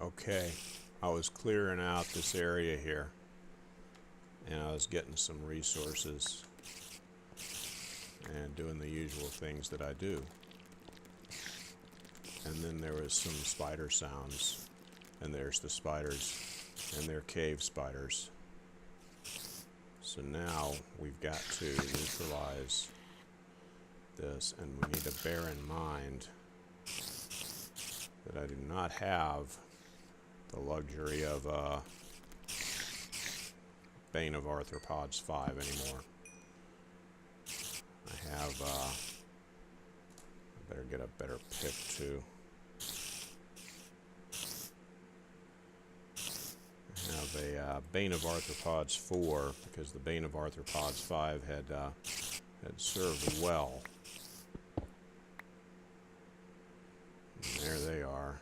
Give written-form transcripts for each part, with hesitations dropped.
Okay, I was clearing out this area here, and I was getting some resources and doing the usual things that I do. And then there was some spider sounds, and there's the spiders, and they're cave spiders. So now we've got to neutralize this, and we need to bear in mind that I do not have the luxury of Bane of Arthropods 5 anymore. I have, I better get a better pick too. I have a Bane of Arthropods 4 because the Bane of Arthropods 5 had served well. And there they are.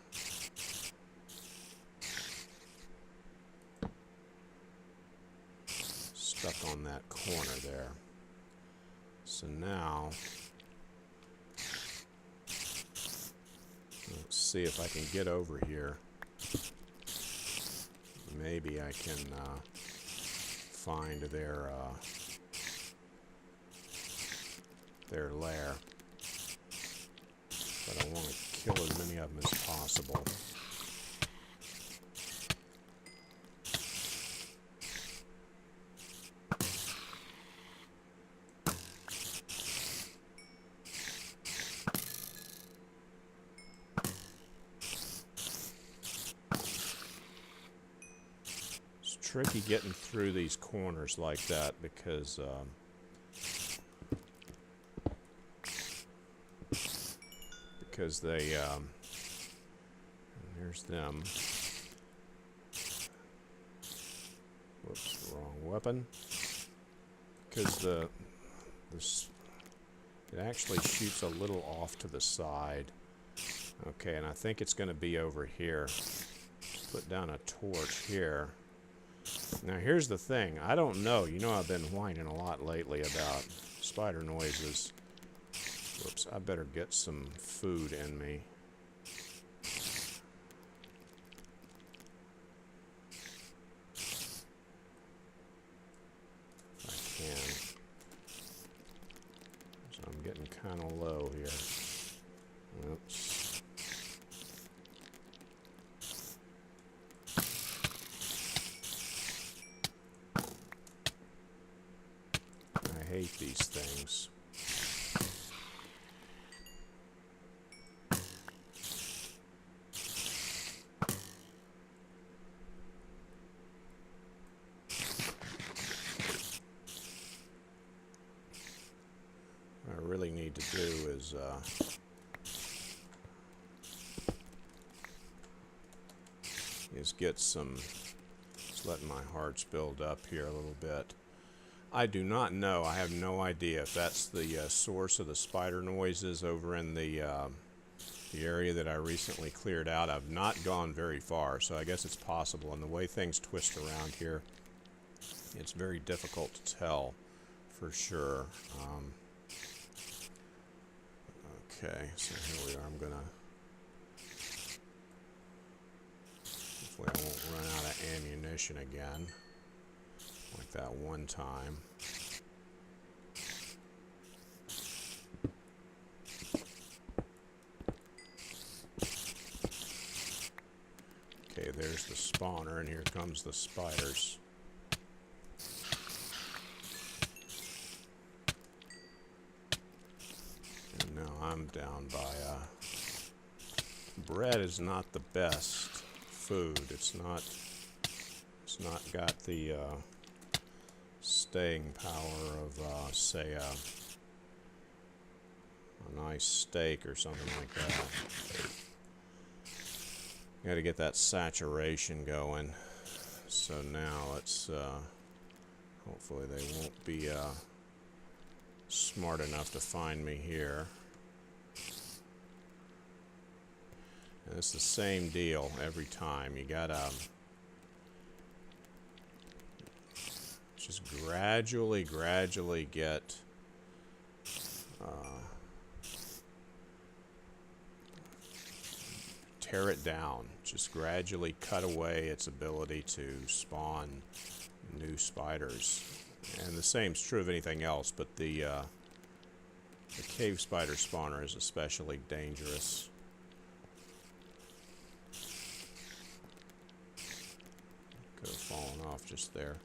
Stuck on that corner there. So now, let's see if I can get over here. Maybe I can find their lair. But I want to kill as many of them as possible. Tricky getting through these corners like that because they there's them. Whoops, wrong weapon. Because it actually shoots a little off to the side. Okay, and I think it's going to be over here. Put down a torch here. Now here's the thing, I don't know, you know I've been whining a lot lately about spider noises. Whoops, I better get some food in me. If I can. So I'm getting kind of low here. Oops. I hate these things. What I really need to do is get some, just letting my hearts build up here a little bit. I do not know, I have no idea if that's the source of the spider noises over in the area that I recently cleared out. I've not gone very far, so I guess it's possible. And the way things twist around here, it's very difficult to tell for sure. Okay, so here we are. I'm gonna, hopefully I won't run out of ammunition again, like that one time. Okay, there's the spawner, and here comes the spiders. And now I'm down by, bread is not the best food. It's not got the staying power of, say, a nice steak or something like that. You got to get that saturation going. So now let's, hopefully they won't be smart enough to find me here. And it's the same deal every time. You gotta just gradually get tear it down. Just gradually cut away its ability to spawn new spiders. And the same is true of anything else, but the cave spider spawner is especially dangerous. Could have fallen off just there.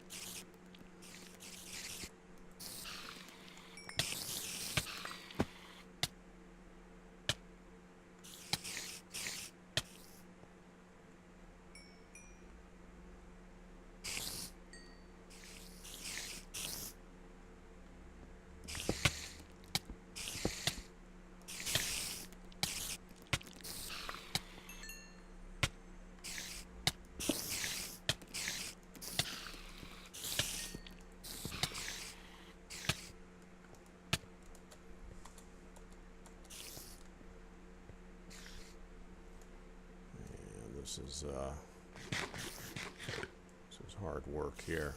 This is hard work here.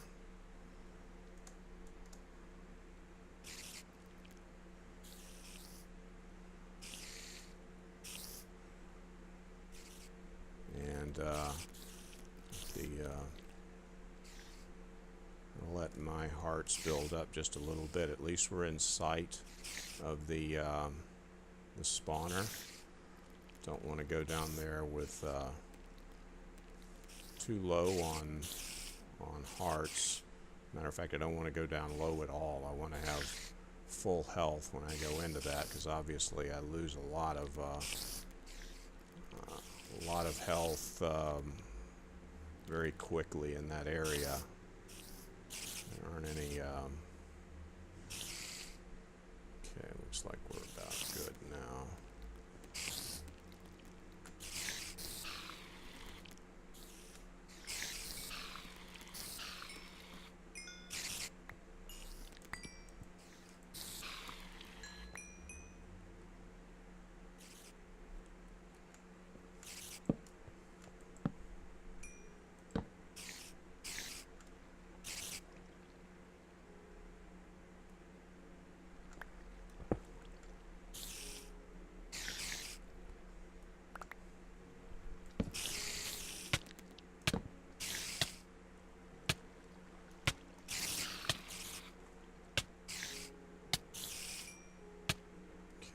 And I'll let my hearts build up just a little bit. At least we're in sight of the spawner. Don't want to go down there with too low on hearts. Matter of fact, I don't want to go down low at all. I want to have full health when I go into that, because obviously I lose a lot of health very quickly in that area. There aren't any. Okay, looks like we're about good now.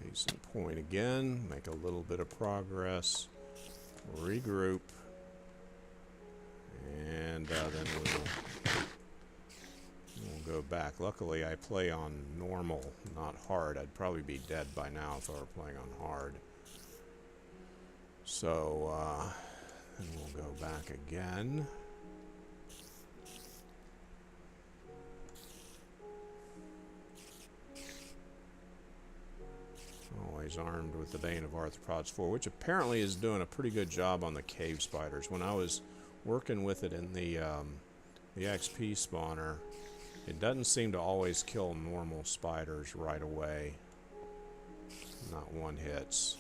Case in point again, make a little bit of progress, regroup, and then we'll go back. Luckily, I play on normal, not hard. I'd probably be dead by now if I were playing on hard. So, then we'll go back again. Always armed with the Bane of Arthropods 4, which apparently is doing a pretty good job on the cave spiders. When I was working with it in the XP spawner, it doesn't seem to always kill normal spiders right away. Not one hits.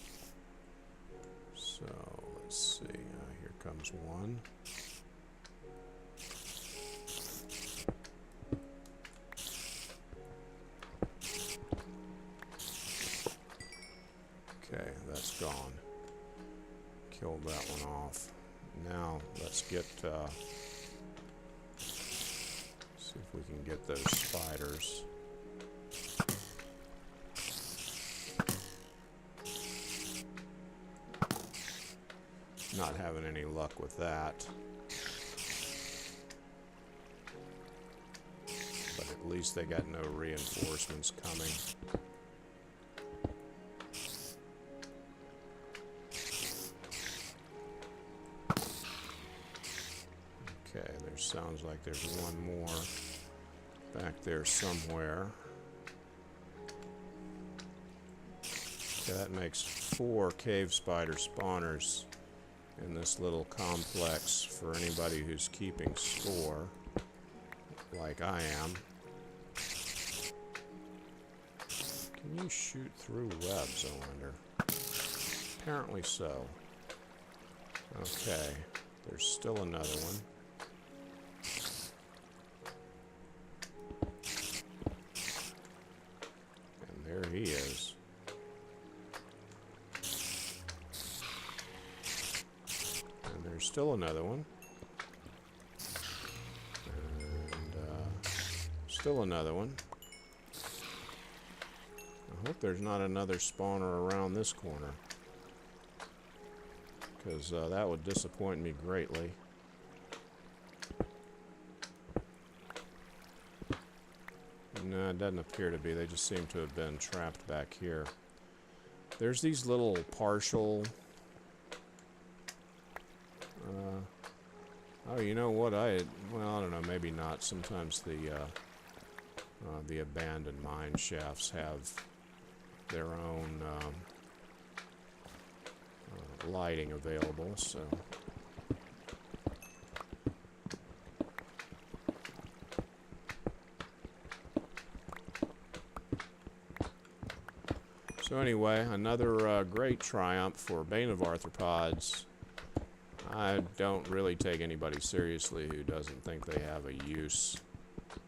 So, let's see. Here comes one. Okay, that's gone. Killed that one off. Now, let's get, see if we can get those spiders. Not having any luck with that. But at least they got no reinforcements coming. Okay, there sounds like there's one more back there somewhere. Okay, that makes 4 cave spider spawners in this little complex for anybody who's keeping score, like I am. Can you shoot through webs, I wonder? Apparently so. Okay, there's still another one. And there he is. there's still another one. And still another one. I hope there's not another spawner around this corner, because that would disappoint me greatly. No, it doesn't appear to be. They just seem to have been trapped back here. There's these little partial... oh, you know what? Well, I don't know. Maybe not. Sometimes the abandoned mine shafts have their own lighting available, so... So anyway, another great triumph for Bane of Arthropods. I don't really take anybody seriously who doesn't think they have a use.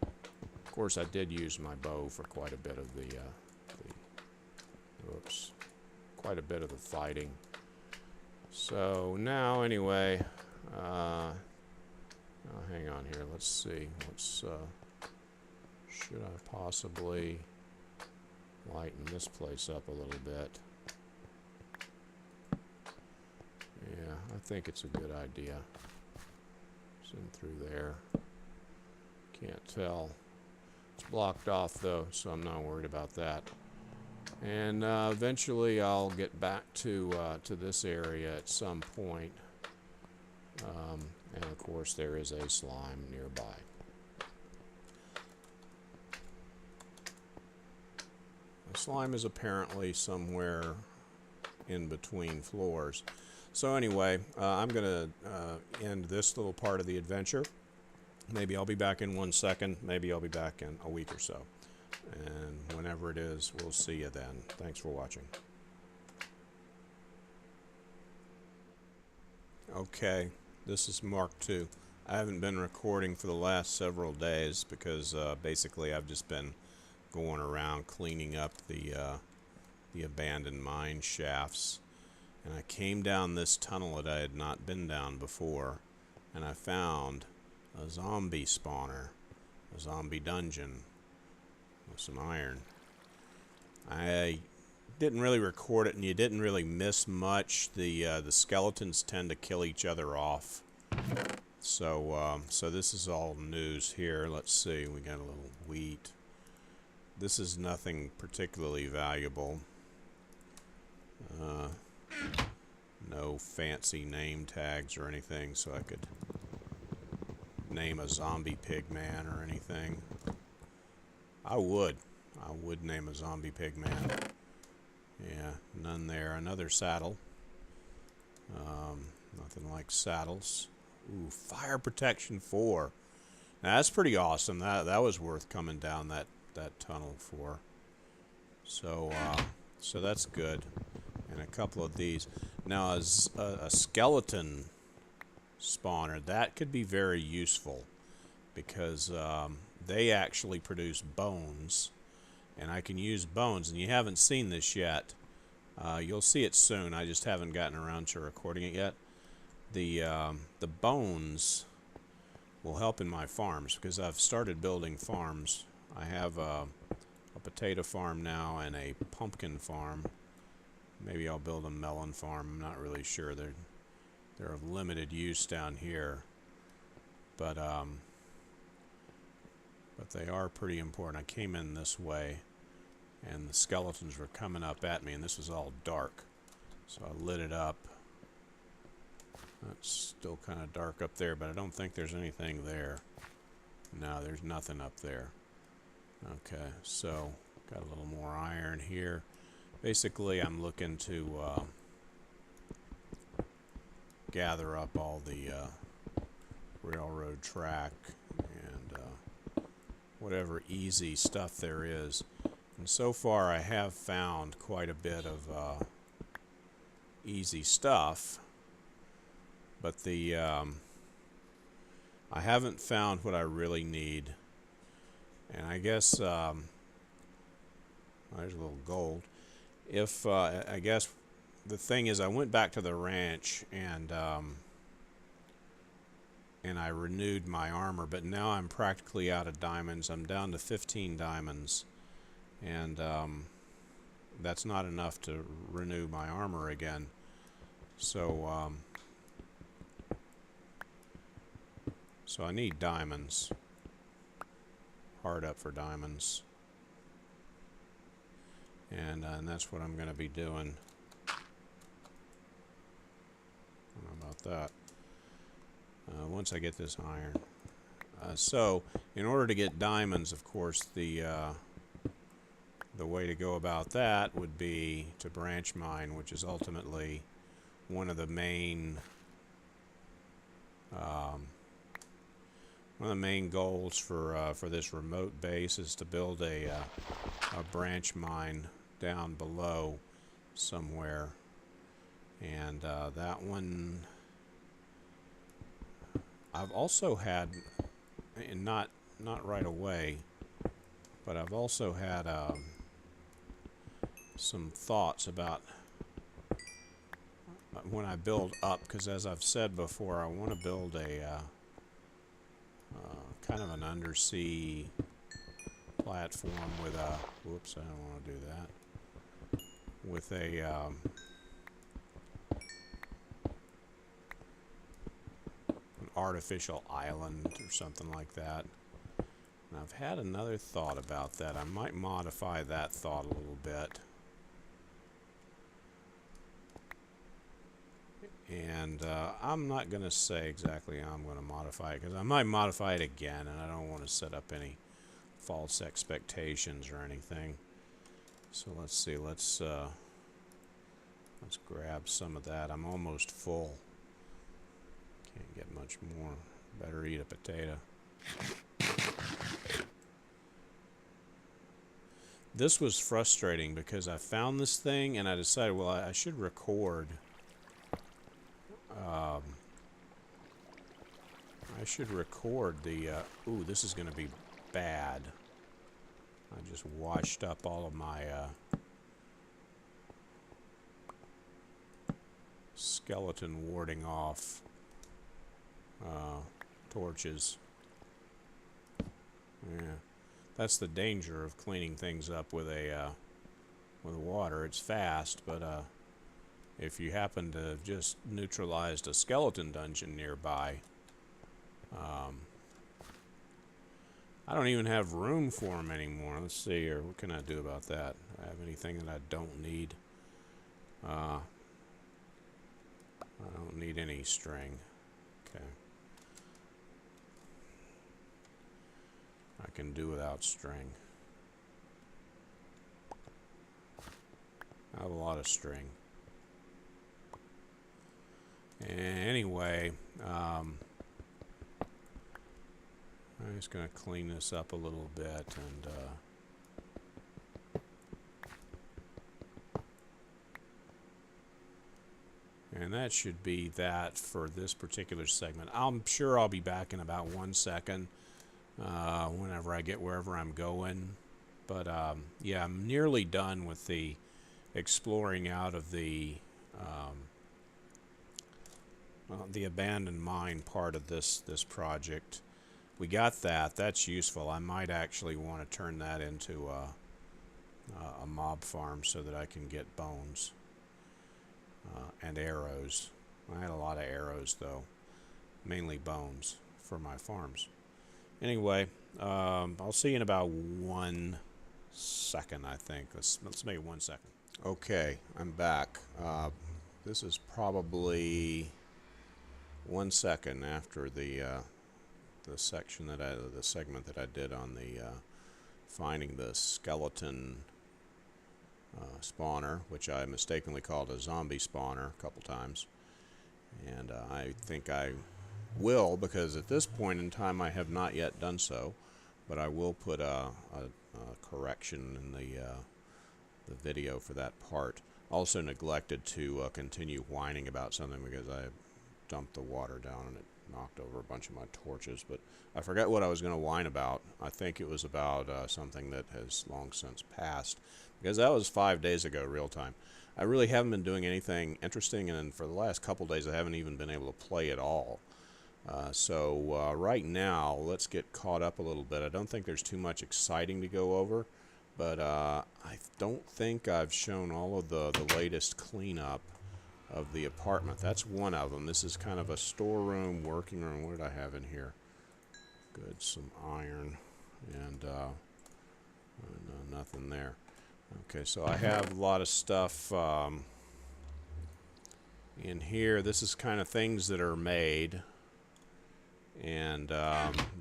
Of course, I did use my bow for quite a bit of quite a bit of the fighting. So now, anyway, oh, hang on here. Let's see. Should I possibly lighten this place up a little bit? Yeah, I think it's a good idea. It's in through there. Can't tell. It's blocked off though, so I'm not worried about that. And eventually I'll get back to this area at some point. And of course there is a slime nearby. The slime is apparently somewhere in between floors. So anyway, I'm going to end this little part of the adventure. Maybe I'll be back in 1 second. Maybe I'll be back in a week or so. And whenever it is, we'll see you then. Thanks for watching. Okay, this is Mark II. I haven't been recording for the last several days because basically I've just been going around cleaning up the abandoned mine shafts. And I came down this tunnel that I had not been down before, and I found a zombie spawner, a zombie dungeon with some iron. I didn't really record it, and you didn't really miss much. The skeletons tend to kill each other off. So this is all news here. Let's see, we got a little wheat. This is nothing particularly valuable. No fancy name tags or anything, so I could name a zombie pigman or anything. I would name a zombie pigman. Yeah, none there. Another saddle. Nothing like saddles. Ooh, fire protection 4. Now, that's pretty awesome. That was worth coming down that tunnel for. So so that's good. And a couple of these. Now, as a skeleton spawner, that could be very useful because they actually produce bones, and I can use bones. And you haven't seen this yet. You'll see it soon. I just haven't gotten around to recording it yet. The bones will help in my farms because I've started building farms. I have a potato farm now and a pumpkin farm. Maybe I'll build a melon farm. I'm not really sure. They're of limited use down here, but they are pretty important. I came in this way, and the skeletons were coming up at me, and this was all dark, so I lit it up. It's still kind of dark up there, but I don't think there's anything there. No, there's nothing up there. Okay, so got a little more iron here. Basically, I'm looking to gather up all the railroad track and whatever easy stuff there is. And so far, I have found quite a bit of easy stuff, but I haven't found what I really need. And I guess there's a little gold. I guess the thing is, I went back to the ranch and and I renewed my armor, but now I'm practically out of diamonds. I'm down to 15 diamonds, and that's not enough to renew my armor again. So so I need diamonds. Hard up for diamonds. And that's what I'm going to be doing. How about that? Once I get this iron. So, in order to get diamonds, of course, the way to go about that would be to branch mine, which is ultimately one of the main goals for this remote base is to build a branch mine down below somewhere, and that one I've also had, and not right away, but I've also had some thoughts about when I build up, because as I've said before, I want to build a kind of an undersea platform with a, whoops, I don't want to do that, with a an artificial island or something like that. And I've had another thought about that. I might modify that thought a little bit. And I'm not going to say exactly how I'm going to modify it, because I might modify it again, and I don't want to set up any false expectations or anything. So let's see, let's grab some of that. I'm almost full. Can't get much more. Better eat a potato. This was frustrating because I found this thing and I decided, well, I should record. I should record the, ooh, this is going to be bad. I just washed up all of my skeleton warding off torches. Yeah, that's the danger of cleaning things up with a with water. It's fast, but if you happen to have just neutralized a skeleton dungeon nearby, I don't even have room for them anymore. Let's see here. What can I do about that? I have anything that I don't need? I don't need any string. Okay. I can do without string. I have a lot of string. Anyway, I'm just going to clean this up a little bit, and that should be that for this particular segment. I'm sure I'll be back in about 1 second whenever I get wherever I'm going. But yeah, I'm nearly done with the exploring out of the abandoned mine part of this project. We got that. That's useful. I might actually want to turn that into a mob farm so that I can get bones and arrows. I had a lot of arrows, though. Mainly bones for my farms. Anyway, I'll see you in about 1 second, I think. Let's make it 1 second. Okay, I'm back. This is probably 1 second after the segment that I did on the finding the skeleton spawner, which I mistakenly called a zombie spawner a couple times, and I think I will, because at this point in time I have not yet done so, but I will put a correction in the video for that part. Also neglected to continue whining about something because I dumped the water down and it knocked over a bunch of my torches, but I forgot what I was going to whine about. I think it was about something that has long since passed, because that was 5 days ago, real time. I really haven't been doing anything interesting, and for the last couple days I haven't even been able to play at all. Right now, let's get caught up a little bit. I don't think there's too much exciting to go over, but I don't think I've shown all of the latest cleanup of the apartment. That's one of them. This is kind of a storeroom, working room. What did I have in here? Good, some iron, and no, nothing there. Okay, so I have a lot of stuff in here. This is kind of things that are made, and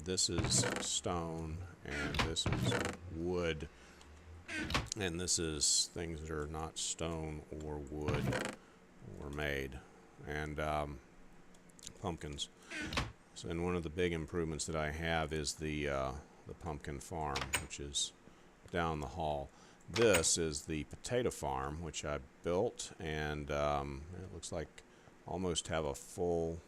this is stone, and this is wood, and this is things that are not stone or wood or made, and pumpkins. So, and one of the big improvements that I have is the pumpkin farm, which is down the hall. This is the potato farm, which I built, and it looks like almost have a full,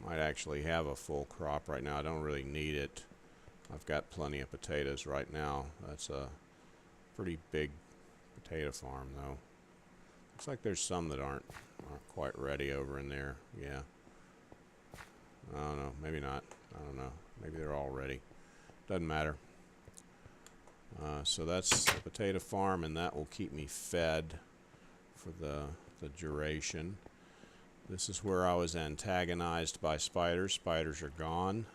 might actually have a full crop right now. I don't really need it. I've got plenty of potatoes right now. That's a pretty big potato farm, though. Looks like there's some that aren't quite ready over in there. Yeah. I don't know. Maybe not. I don't know. Maybe they're all ready. Doesn't matter. So that's the potato farm, and that will keep me fed for the duration. This is where I was antagonized by spiders. Spiders are gone.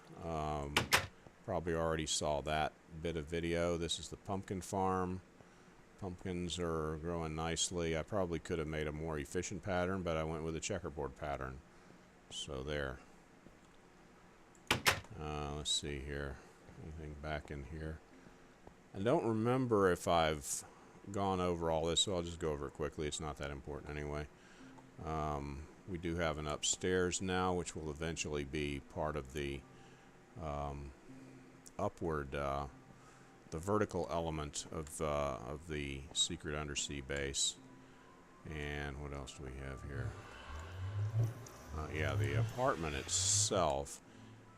Probably already saw that bit of video. This is the pumpkin farm. Pumpkins are growing nicely. I probably could have made a more efficient pattern, but I went with a checkerboard pattern. So there. Let's see here. Anything back in here? I don't remember if I've gone over all this, so I'll just go over it quickly. It's not that important anyway. We do have an upstairs now, which will eventually be part of the upward, the vertical element of the secret undersea base. And what else do we have here? Yeah, the apartment itself.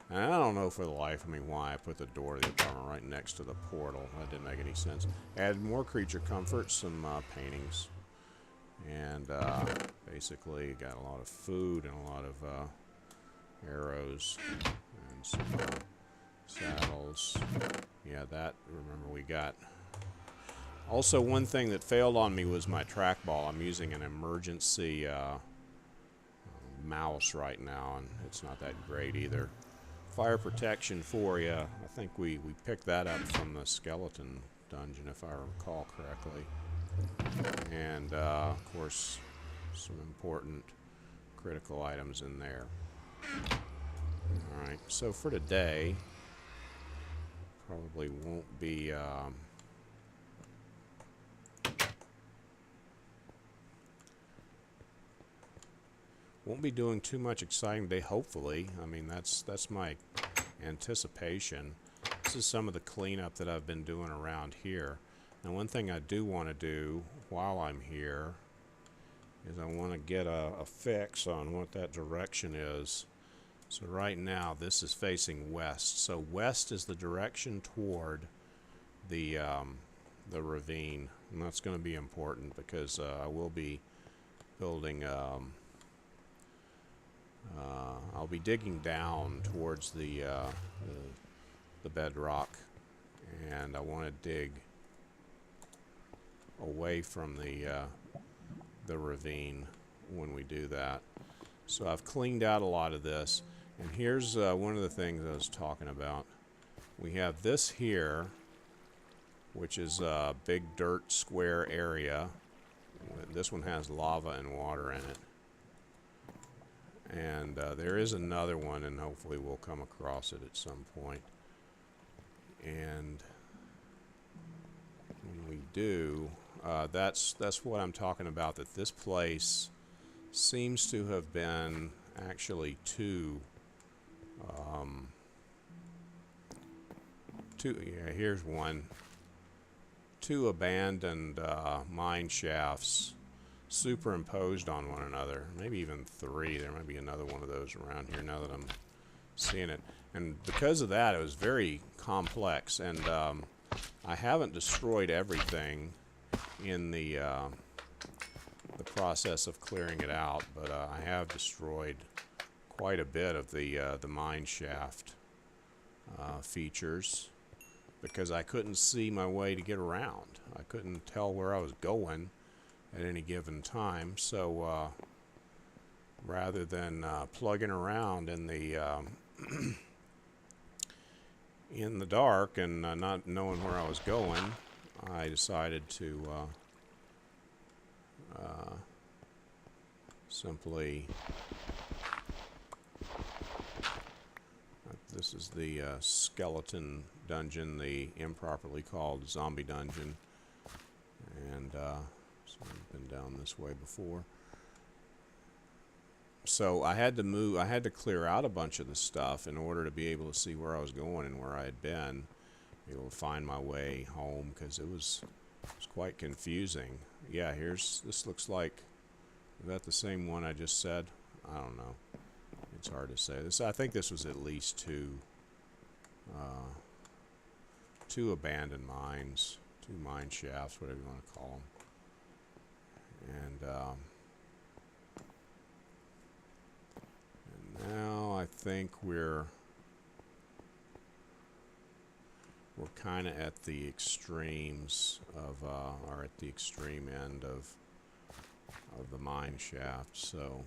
And I don't know for the life of me why I put the door of the apartment right next to the portal. That didn't make any sense. Added more creature comfort, some paintings, and basically got a lot of food and a lot of arrows and some saddles. Yeah, that, remember, we got. Also, one thing that failed on me was my trackball. I'm using an emergency mouse right now, and it's not that great either. Fire protection for you. I think we picked that up from the skeleton dungeon, if I recall correctly. And, of course, some important critical items in there. Alright, so for today, probably won't be... won't be doing too much exciting today, hopefully. I mean, that's my anticipation. This is some of the cleanup that I've been doing around here. Now, one thing I do want to do while I'm here is I want to get a fix on what that direction is. So right now, this is facing west. So west is the direction toward the ravine, and that's going to be important because I will be building... I'll be digging down towards the bedrock, and I want to dig away from the ravine when we do that. So I've cleaned out a lot of this, and here's one of the things I was talking about. We have this here, which is a big dirt square area. This one has lava and water in it. And there is another one, and hopefully we'll come across it at some point. And when we do, that's what I'm talking about, that this place seems to have been actually two, here's one. Two abandoned mine shafts superimposed on one another, maybe even three. There might be another one of those around here now that I'm seeing it. And because of that, it was very complex, and I haven't destroyed everything in the process of clearing it out, but I have destroyed quite a bit of the mine shaft features, because I couldn't see my way to get around. I couldn't tell where I was going at any given time. So rather than plugging around in the in the dark and not knowing where I was going, I decided to simply, this is the skeleton dungeon, the improperly called zombie dungeon, and so I've been down this way before. So I had to move, I had to clear out a bunch of the stuff in order to be able to see where I was going and where I had been, be able to find my way home, because it was quite confusing. Yeah, this looks like, is that the same one I just said? I don't know. It's hard to say. I think this was at least two abandoned mines, two mine shafts, whatever you want to call them. And now I think we're kind of at the extremes of, or at the extreme end of the mine shaft. So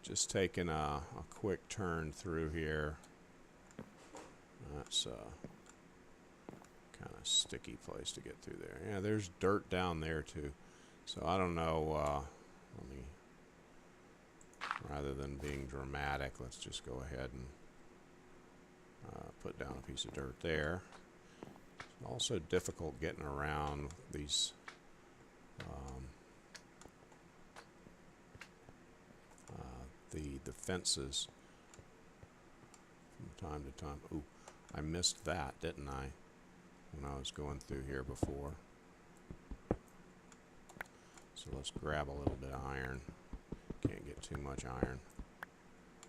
just taking a quick turn through here. That's a kind of sticky place to get through there. Yeah, there's dirt down there too. So I don't know, let me, rather than being dramatic, let's just go ahead and put down a piece of dirt there. It's also difficult getting around these the fences from time to time. Ooh, I missed that, didn't I, when I was going through here before? So let's grab a little bit of iron. Can't get too much iron.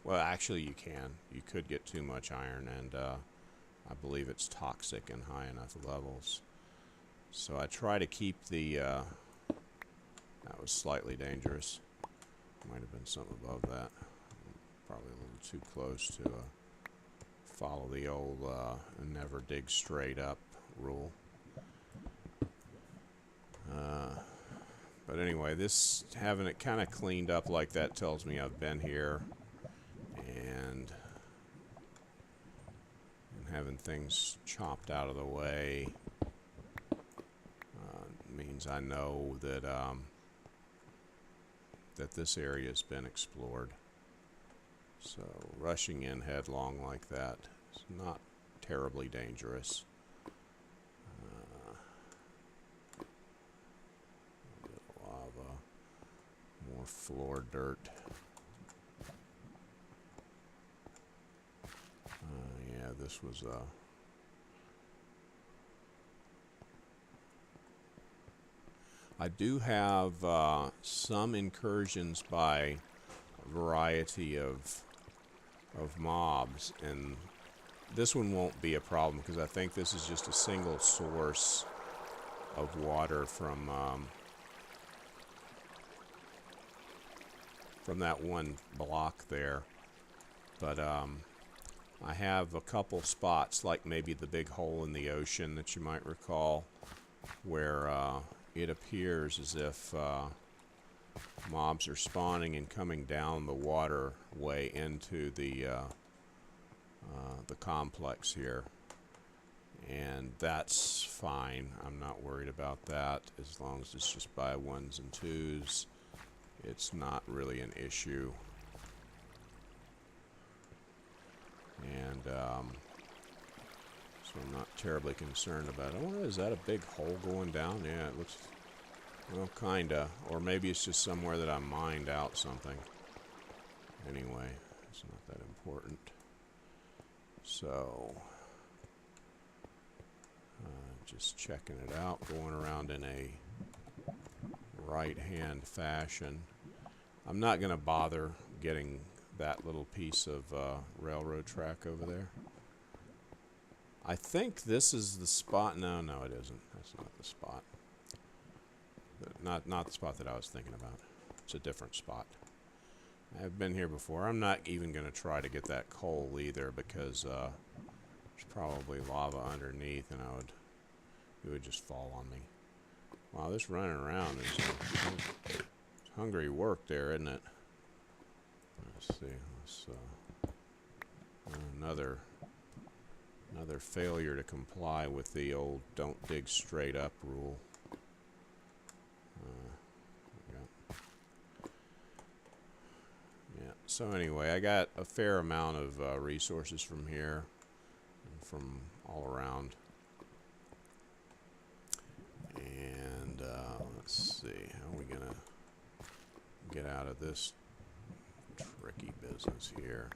Well, actually you can. You could get too much iron, and I believe it's toxic in high enough levels. So I try to keep the, that was slightly dangerous. Might have been something above that. Probably a little too close to follow the old never dig straight up rule. But anyway, this, having it kind of cleaned up like that tells me I've been here, and having things chopped out of the way means I know that that this area has been explored. So rushing in headlong like that is not terribly dangerous. A bit of lava, more floor dirt. Yeah, this was I do have some incursions by a variety of mobs, and this one won't be a problem because I think this is just a single source of water from that one block there. But I have a couple spots, like maybe the big hole in the ocean that you might recall, where it appears as if mobs are spawning and coming down the waterway into the complex here, and that's fine. I'm not worried about that as long as it's just by ones and twos. It's not really an issue, and so I'm not terribly concerned about it. I wonder, is that a big hole going down? Yeah, it looks, well, kinda. Or maybe it's just somewhere that I mined out something. Anyway, it's not that important. So, just checking it out, going around in a right-hand fashion. I'm not going to bother getting that little piece of railroad track over there. I think this is the spot. No, it isn't. That's not the spot. Not the spot that I was thinking about. It's a different spot. I've been here before. I'm not even going to try to get that coal either because there's probably lava underneath and it would just fall on me. Wow, this running around is hungry work there, isn't it? Let's see. Another failure to comply with the old "don't dig straight up" rule. Yeah. So anyway, I got a fair amount of resources from here and from all around. And let's see, how are we gonna get out of this tricky business here?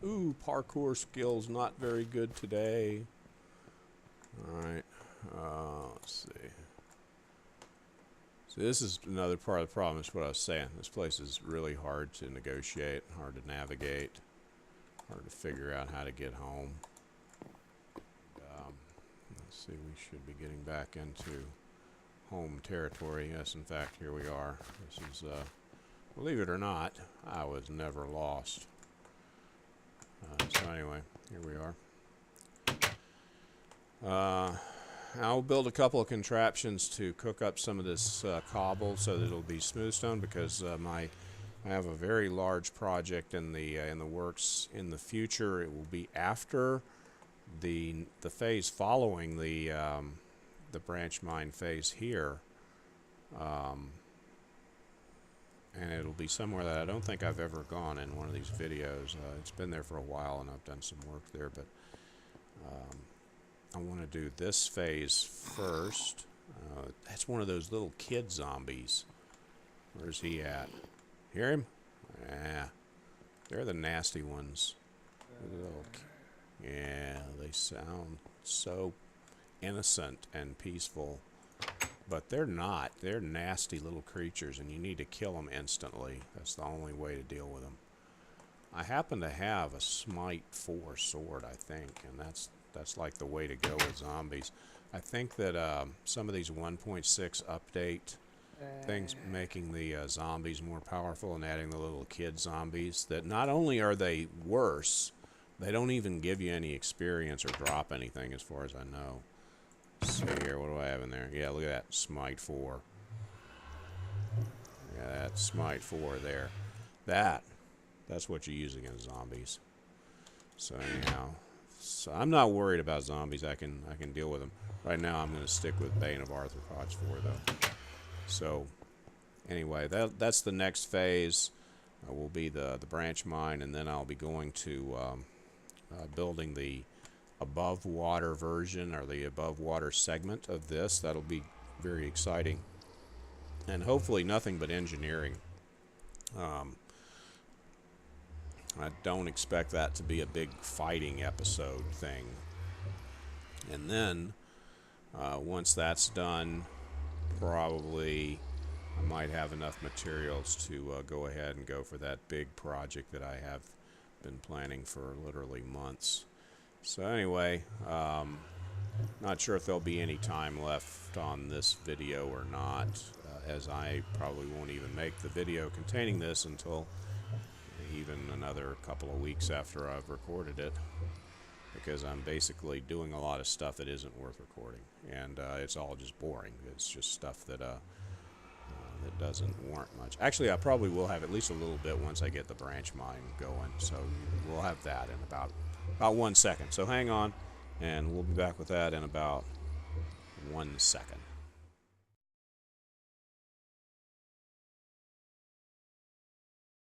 Ooh, parkour skills not very good today. Alright, let's see. So this is another part of the problem, is what I was saying. This place is really hard to negotiate, hard to navigate, hard to figure out how to get home. Let's see, we should be getting back into home territory. Yes, in fact, here we are. This is, believe it or not, I was never lost. So anyway, here we are. I'll build a couple of contraptions to cook up some of this cobble so that it'll be smooth stone, because I have a very large project in the works in the future. It will be after the phase following the branch mine phase here. And it'll be somewhere that I don't think I've ever gone in one of these videos. It's been there for a while and I've done some work there, but I want to do this phase first. That's one of those little kid zombies. Where's he at? Hear him? Yeah. They're the nasty ones. Yeah, they sound so innocent and peaceful. But they're not. They're nasty little creatures, and you need to kill them instantly. That's the only way to deal with them. I happen to have a Smite 4 sword, I think, and that's like the way to go with zombies. I think that some of these 1.6 update things making the zombies more powerful and adding the little kid zombies, that not only are they worse, they don't even give you any experience or drop anything as far as I know. Let's see here, what do I have in there? Yeah, look at that, Smite 4. Yeah, that's Smite 4 there. That's what you're using as zombies. So anyhow, so I'm not worried about zombies. I can deal with them. Right now I'm going to stick with Bane of Arthropods 4 though. So anyway, that's the next phase. Will be the branch mine, and then I'll be going to building the above water version, or the above water segment of this. That'll be very exciting, and hopefully nothing but engineering. I don't expect that to be a big fighting episode thing. And then once that's done, probably I might have enough materials to go ahead and go for that big project that I have been planning for literally months. So anyway, not sure if there'll be any time left on this video or not, as I probably won't even make the video containing this until even another couple of weeks after I've recorded it, because I'm basically doing a lot of stuff that isn't worth recording, and it's all just boring. It's just stuff that that doesn't warrant much. Actually, I probably will have at least a little bit once I get the branch mine going, so we'll have that in about 1 second. So hang on, and we'll be back with that in about 1 second.